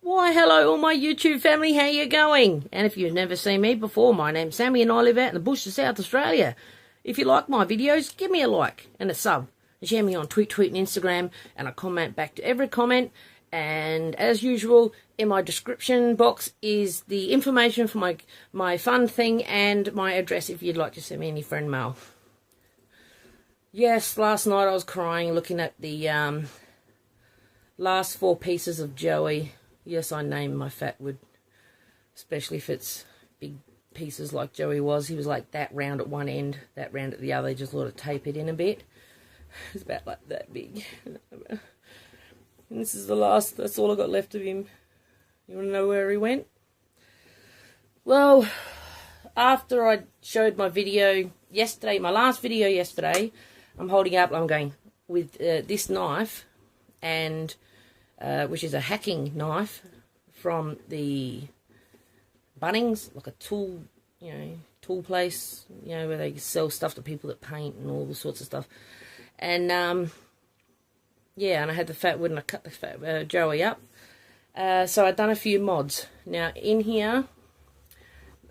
Why, hello all my YouTube family, how you going? And if you've never seen me before, my name's Sammy and I live out in the bush of South Australia. If you like my videos, give me a like and a sub. And share me on Tweet and Instagram, and I comment back to every comment. And as usual, in my description box is the information for my fun thing and my address if you'd like to send me any friend mail. Yes, last night I was crying looking at the last 4 pieces of Joey. Yes, I named my fatwood, especially if it's big pieces like Joey was. He was like that round at one end, that round at the other. Just sort of tape it in a bit. It's about like that big. And this is the last, that's all I got left of him. You want to know where he went? Well, after I showed my video yesterday, my last video yesterday, I'm holding up, I'm going with this knife, and which is a hacking knife from the Bunnings, like a tool, tool place, where they sell stuff to people that paint and all sorts of stuff. And yeah, and I had the fatwood and I cut the Joey up. So I'd done a few mods. Now in here,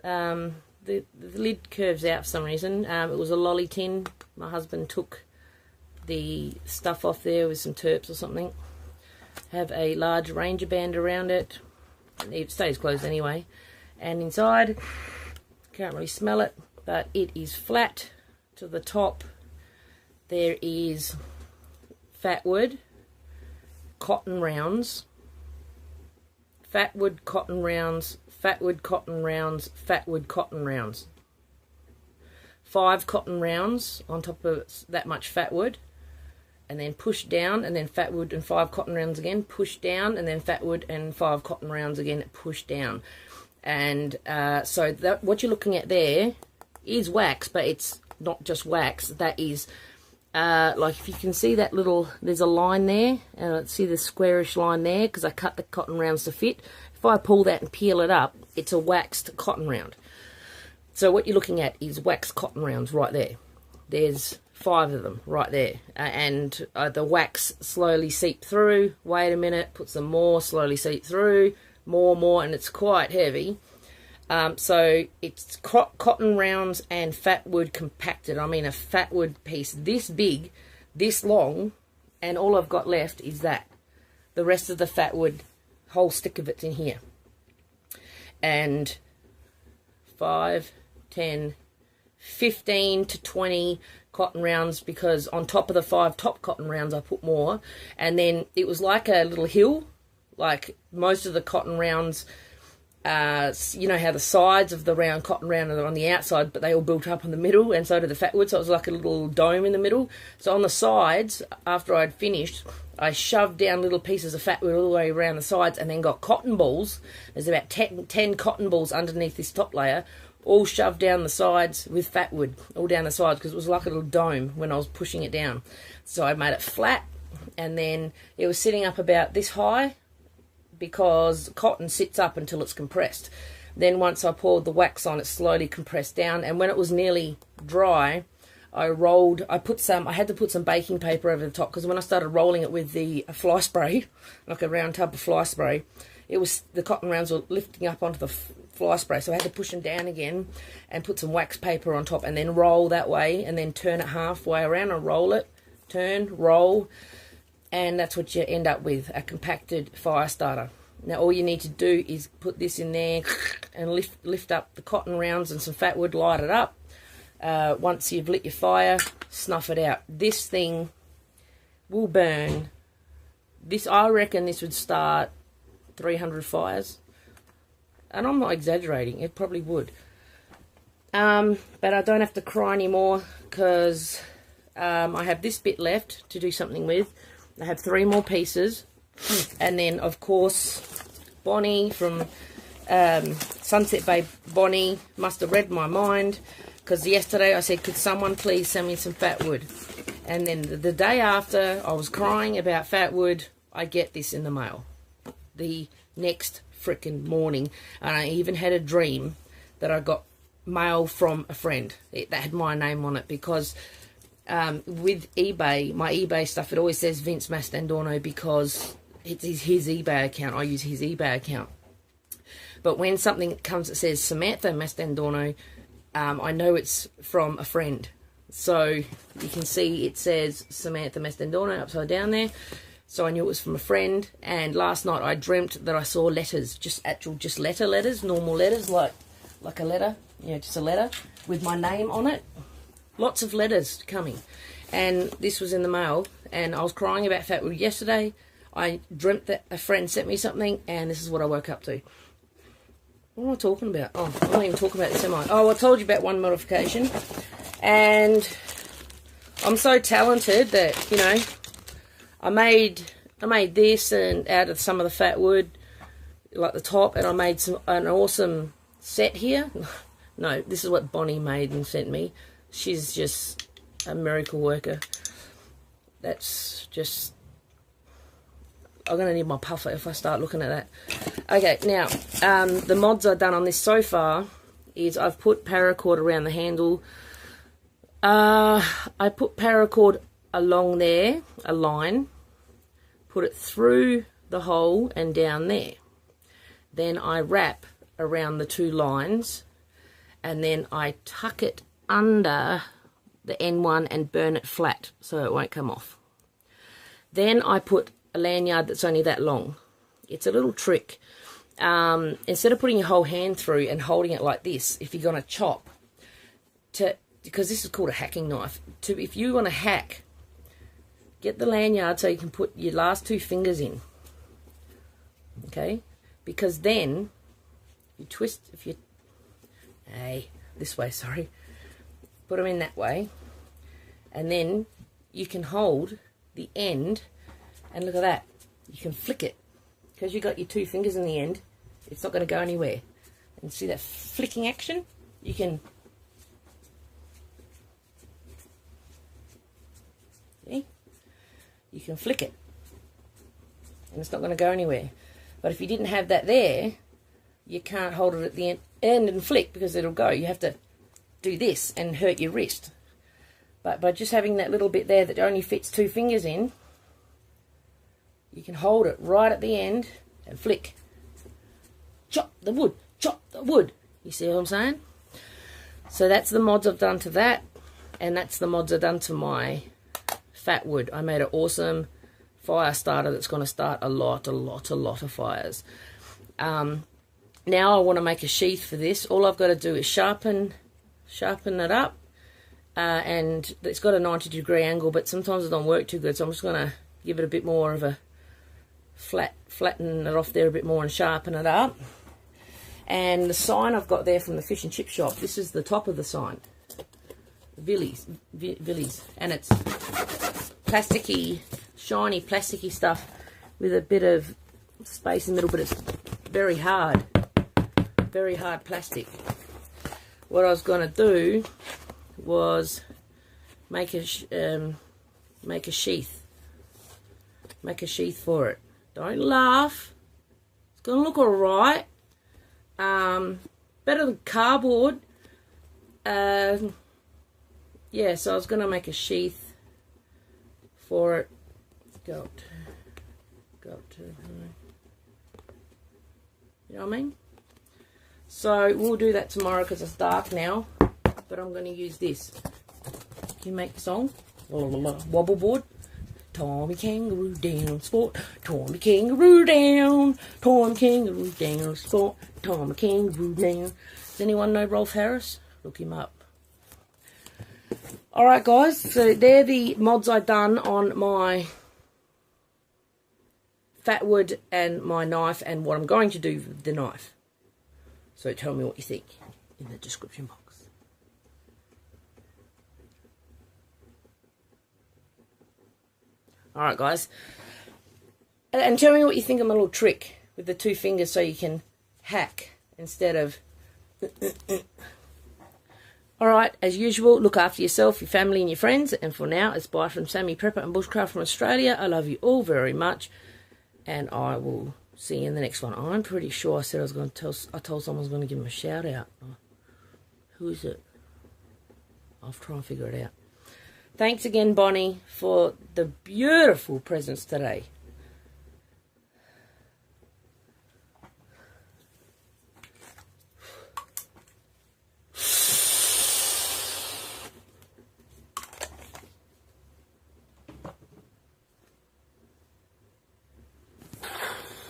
the lid curves out for some reason. It was a lolly tin. My husband took the stuff off there with some terps or something. Have a large Ranger band around it. It stays closed anyway. And inside, can't really smell it, but it is flat to the top. There is fatwood, cotton rounds, fatwood, cotton rounds, fatwood, cotton rounds, fatwood, cotton rounds. 5 cotton rounds on top of that much fatwood. And then push down, and then fatwood and 5 cotton rounds again, push down, and then fatwood and 5 cotton rounds again, push down. And so what you're looking at there is wax, but it's not just wax. That is, like if you can see that little, there's a line there, and let's see the squarish line there, because I cut the cotton rounds to fit. If I pull that and peel it up, it's a waxed cotton round. So what you're looking at is waxed cotton rounds right there. There's 5 of them right there, and the wax slowly seep through. Wait a minute, put some more, slowly seep through, more, and it's quite heavy. So it's cotton rounds and fatwood compacted. I mean a fatwood piece this big, this long, and all I've got left is that. The rest of the fatwood, whole stick of it's in here. And 5, 10, 15 to 20 cotton rounds, because on top of the 5 top cotton rounds I put more, and then it was like a little hill, like most of the cotton rounds, you know how the sides of the round cotton round are on the outside, but they all built up in the middle, and so did the fatwood, so it was like a little dome in the middle. So on the sides, after I'd finished, I shoved down little pieces of fatwood all the way around the sides, and then got cotton balls. There's about 10 cotton balls underneath this top layer, all shoved down the sides with fatwood, all down the sides, because it was like a little dome when I was pushing it down. So I made it flat, and then it was sitting up about this high, because cotton sits up until it's compressed. Then once I poured the wax on, it slowly compressed down, and when it was nearly dry, I had to put some baking paper over the top, because when I started rolling it with the fly spray, like a round tub of fly spray, the cotton rounds were lifting up onto the fly spray, so I had to push them down again and put some wax paper on top, and then roll that way, and then turn it halfway around and roll it, turn, roll, and that's what you end up with, a compacted fire starter. Now all you need to do is put this in there and lift up the cotton rounds and some fatwood, light it up. Once you've lit your fire, snuff it out. This thing will burn. I reckon this would start 300 fires. And I'm not exaggerating, it probably would. But I don't have to cry anymore, because I have this bit left to do something with. I have 3 more pieces. And then, of course, Bonnie from Sunset Bay, Bonnie must have read my mind, because yesterday I said, could someone please send me some fatwood? And then the day after I was crying about fatwood, I get this in the mail. The next frickin' morning, and I even had a dream that I got mail from a friend that had my name on it, because with eBay, my eBay stuff, it always says Vince Mastandorno, because it's his eBay account. I use his eBay account. But when something comes that says Samantha Mastandorno, I know it's from a friend. So you can see it says Samantha Mastandorno upside down there. So I knew it was from a friend. And last night I dreamt that I saw letters, just letters, normal letters, like a letter, you know, just a letter with my name on it. Lots of letters coming. And this was in the mail. And I was crying about Fatwood yesterday. I dreamt that a friend sent me something, and this is what I woke up to. What am I talking about? Oh, I'm not even talking about this, am I? Oh, I told you about one modification. And I'm so talented that, you know, I made this and out of some of the fat wood, like the top, and I made an awesome set here. No, this is what Bonnie made and sent me. She's just a miracle worker. That's just... I'm going to need my puffer if I start looking at that. Okay, now, the mods I've done on this so far is I've put paracord around the handle. I put paracord along there, a line, put it through the hole and down there. Then I wrap around the two lines, and then I tuck it under the N1 and burn it flat so it won't come off. Then I put a lanyard that's only that long. It's a little trick. Instead of putting your whole hand through and holding it like this, if you're going to chop, because this is called a hacking knife, if you want to hack, get the lanyard so you can put your last two fingers in. Okay? Because then, you twist, this way, sorry. Put them in that way. And then you can hold the end, and look at that. You can flick it. Because you got your two fingers in the end, it's not going to go anywhere. And see that flicking action? You can... See? You can flick it. And it's not going to go anywhere. But if you didn't have that there, you can't hold it at the end and flick, because it'll go. You have to do this and hurt your wrist. But by just having that little bit there that only fits two fingers in, you can hold it right at the end and flick. Chop the wood, chop the wood. You see what I'm saying? So that's the mods I've done to that, and that's the mods I've done to my fat wood. I made an awesome fire starter that's going to start a lot of fires. Now I want to make a sheath for this. All I've got to do is sharpen it up, and it's got a 90-degree angle, but sometimes it don't work too good, so I'm just going to give it a bit more of a flatten it off there a bit more and sharpen it up. And the sign I've got there from the fish and chip shop, this is the top of the sign, Villies, and it's plasticky, shiny plasticky stuff with a bit of space in the middle, but it's very hard plastic. What I was going to do was make a sheath for it. Don't laugh. It's going to look alright. Better than cardboard. Yeah, so I was going to make a sheath for it. Go up to, you know what I mean? So we'll do that tomorrow because it's dark now. But I'm going to use this. Can you make the song? Wobble board. Tommy Kangaroo down sport. Tommy Kangaroo down. Tommy Kangaroo down sport. Tommy Kangaroo down. Does anyone know Rolf Harris? Look him up. Alright guys, so they're the mods I've done on my fat wood and my knife, and what I'm going to do with the knife. So tell me what you think in the description box. Alright guys, and tell me what you think of my little trick with the two fingers so you can hack instead of... Alright, as usual, look after yourself, your family and your friends, and for now, it's bye from Sammy Prepper and Bushcraft from Australia. I love you all very much, and I will see you in the next one. I'm pretty sure I said I was going to I told someone I was going to give them a shout out. Who is it? I'll try and figure it out. Thanks again, Bonnie, for the beautiful presents today.